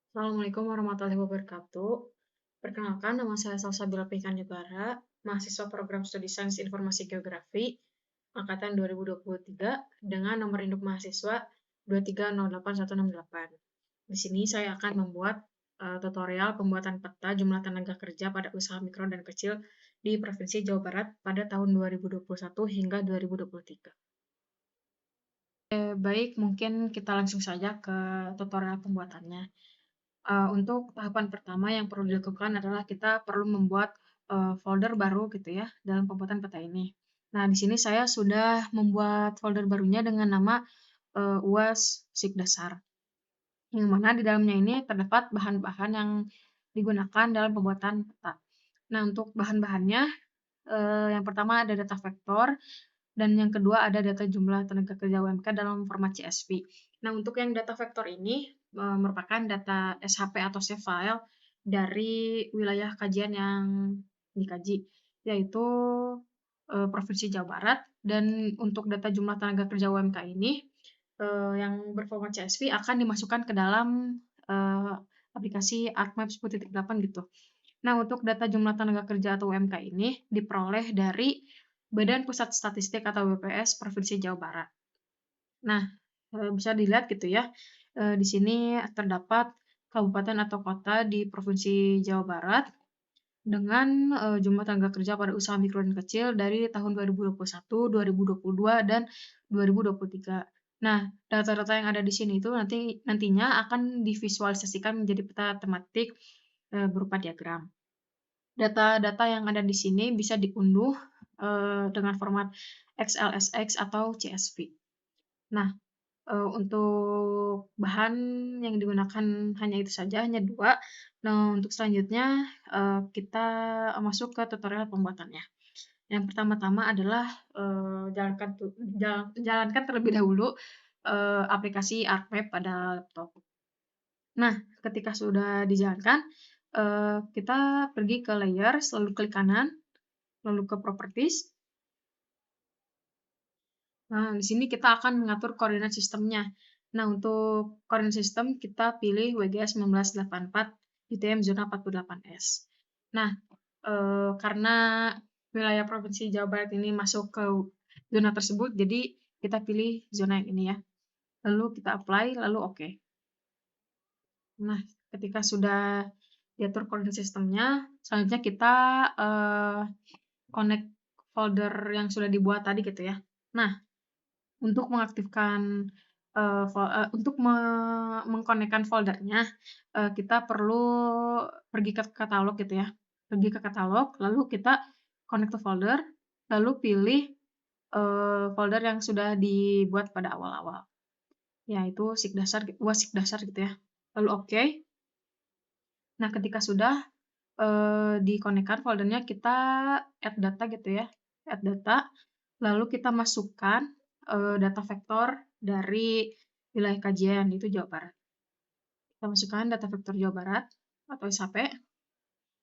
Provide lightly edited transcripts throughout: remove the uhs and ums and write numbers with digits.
Assalamualaikum warahmatullahi wabarakatuh. Perkenalkan, nama saya Salsabila Pika Negara, mahasiswa program Studi Sains Informasi Geografi, Angkatan 2023, dengan nomor induk mahasiswa 2308168. Di sini saya akan membuat tutorial pembuatan peta jumlah tenaga kerja pada usaha mikro dan kecil di Provinsi Jawa Barat pada tahun 2021 hingga 2023. Baik, mungkin kita langsung saja ke tutorial pembuatannya. Untuk tahapan pertama yang perlu dilakukan adalah kita perlu membuat folder baru gitu ya dalam pembuatan peta ini. Nah, di sini saya sudah membuat folder barunya dengan nama UAS Sikdasar, yang mana di dalamnya ini terdapat bahan-bahan yang digunakan dalam pembuatan peta. Nah, untuk bahan-bahannya, yang pertama ada data vektor, dan yang kedua ada data jumlah tenaga kerja UMK dalam format CSV. Nah, untuk yang data vektor ini merupakan data SHP atau save file dari wilayah kajian yang dikaji, yaitu Provinsi Jawa Barat. Dan untuk data jumlah tenaga kerja UMK ini yang berformat CSV akan dimasukkan ke dalam aplikasi ArcMap 10.8 gitu. Nah, untuk data jumlah tenaga kerja atau UMK ini diperoleh dari Badan Pusat Statistik atau BPS Provinsi Jawa Barat. Nah, bisa dilihat gitu ya, di sini terdapat kabupaten atau kota di Provinsi Jawa Barat dengan jumlah tenaga kerja pada usaha mikro dan kecil dari tahun 2021, 2022, dan 2023. Nah, data-data yang ada di sini itu nantinya akan divisualisasikan menjadi peta tematik berupa diagram. Data-data yang ada di sini bisa diunduh dengan format XLSX atau CSV. Nah, untuk bahan yang digunakan hanya itu saja, hanya dua. Nah, untuk selanjutnya kita masuk ke tutorial pembuatannya. Yang pertama-tama adalah jalankan terlebih dahulu aplikasi ArcMap pada laptop. Nah, ketika sudah dijalankan, kita pergi ke Layers, lalu klik kanan, lalu ke Properties. Nah, di sini kita akan mengatur koordinat sistemnya. Nah, untuk koordinat sistem kita pilih WGS 1984 UTM zona 48S. Nah, karena wilayah Provinsi Jawa Barat ini masuk ke zona tersebut, jadi kita pilih zona yang ini ya. Lalu kita apply, lalu oke. Nah, ketika sudah diatur koordinat sistemnya, selanjutnya kita connect folder yang sudah dibuat tadi gitu ya. Nah, untuk mengaktifkan untuk mengkonekkan foldernya, kita perlu pergi ke katalog gitu ya. Pergi ke katalog, lalu kita connect to folder, lalu pilih folder yang sudah dibuat pada awal-awal, yaitu Sikdasar gitu ya. Lalu oke. Nah, ketika sudah dikonekkan foldernya, kita add data gitu ya, add data, lalu kita masukkan data vektor dari wilayah kajian, itu Jawa Barat. Kita masukkan data vektor Jawa Barat atau SHP.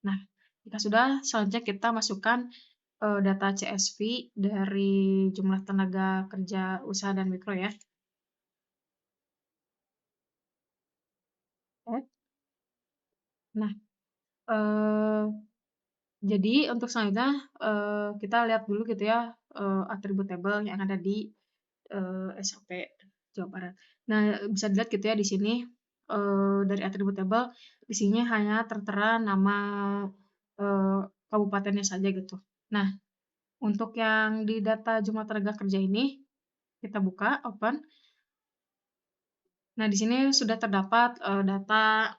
Nah, jika sudah, selanjutnya kita masukkan data CSV dari jumlah tenaga kerja usaha dan mikro ya. Nah, jadi untuk selanjutnya kita lihat dulu gitu ya atribut table yang ada di SHP Jawa Barat. Nah, bisa dilihat gitu ya di sini dari atribut table di sini hanya tertera nama kabupatennya saja gitu. Nah, untuk yang di data jumlah tenaga kerja ini kita buka, open. Nah, di sini sudah terdapat data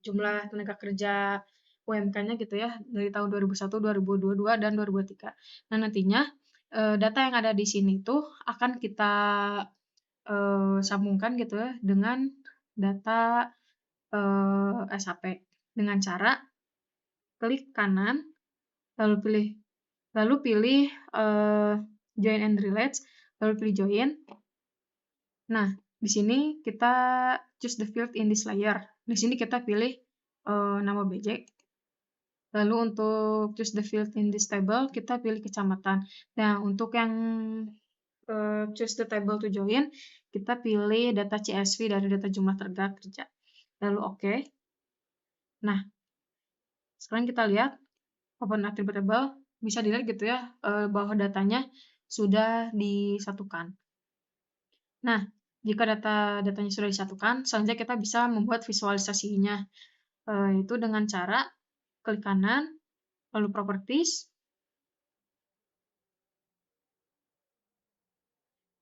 jumlah tenaga kerja UMK-nya gitu ya dari tahun 2001, 2022, dan 2023. Nah, nantinya data yang ada di sini tuh akan kita sambungkan gitu ya dengan data SHP dengan cara klik kanan lalu pilih join and relate, lalu pilih join. Nah, di sini kita choose the field in this layer. Di sini kita pilih nama BJ. Lalu untuk choose the field in this table, kita pilih kecamatan. Nah, untuk yang choose the table to join, kita pilih data CSV dari data jumlah tenaga kerja. lalu oke. Nah, sekarang kita lihat open attributable, bisa dilihat gitu ya, bahwa datanya sudah disatukan. Nah, jika datanya sudah disatukan, selanjutnya kita bisa membuat visualisasinya, yaitu dengan cara klik kanan, lalu properties,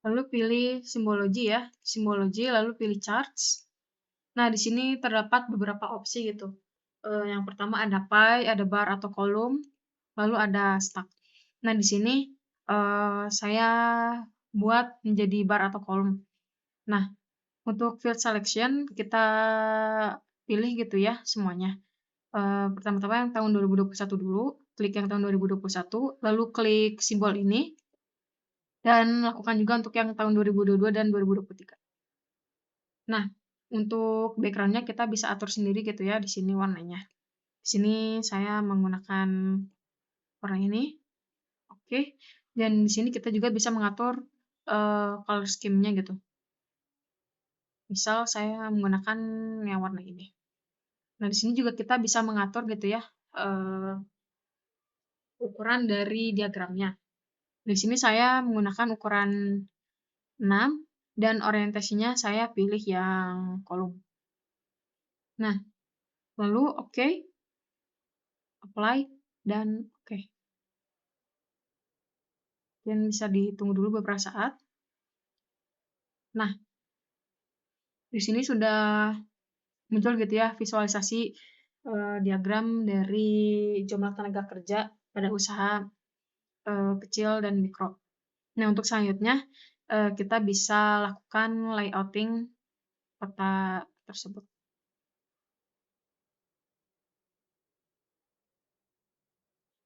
lalu pilih simbologi ya, simbologi, lalu pilih charts. Nah, di sini terdapat beberapa opsi gitu. Yang pertama ada pie, ada bar atau kolom, lalu ada stack. Nah, di sini saya buat menjadi bar atau kolom. Nah, untuk field selection kita pilih gitu ya semuanya. Pertama-tama yang tahun 2021 dulu, klik yang tahun 2021, lalu klik simbol ini, dan lakukan juga untuk yang tahun 2022 dan 2023. Nah, untuk background-nya kita bisa atur sendiri gitu ya di sini warnanya. Di sini saya menggunakan warna ini. Oke. Dan di sini kita juga bisa mengatur color scheme-nya gitu. Misal saya menggunakan yang warna ini. Nah, di sini juga kita bisa mengatur gitu ya ukuran dari diagramnya. Di sini saya menggunakan ukuran 6 dan orientasinya saya pilih yang kolom. Nah, lalu oke, apply, dan oke. Dan bisa ditunggu dulu beberapa saat. Nah, di sini sudah muncul gitu ya visualisasi diagram dari jumlah tenaga kerja pada usaha kecil dan mikro. Nah, untuk selanjutnya kita bisa lakukan layouting peta tersebut.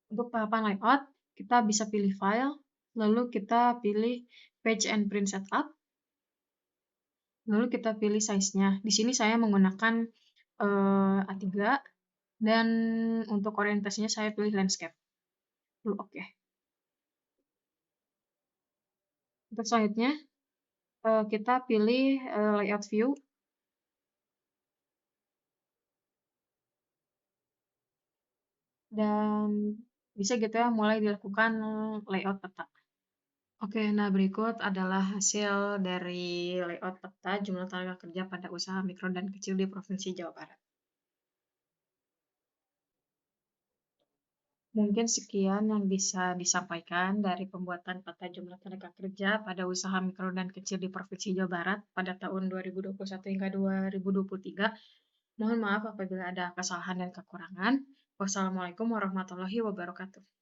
Untuk tahapan layout, kita bisa pilih file, lalu kita pilih page and print setup, lalu kita pilih size-nya. Di sini saya menggunakan A3 dan untuk orientasinya saya pilih landscape. Lalu oke. Untuk selanjutnya kita pilih layout view. Dan bisa gitu ya mulai dilakukan layout peta. Oke, nah berikut adalah hasil dari layout peta jumlah tenaga kerja pada usaha mikro dan kecil di Provinsi Jawa Barat. Mungkin sekian yang bisa disampaikan dari pembuatan peta jumlah tenaga kerja pada usaha mikro dan kecil di Provinsi Jawa Barat pada tahun 2021 hingga 2023. Mohon maaf apabila ada kesalahan dan kekurangan. Wassalamualaikum warahmatullahi wabarakatuh.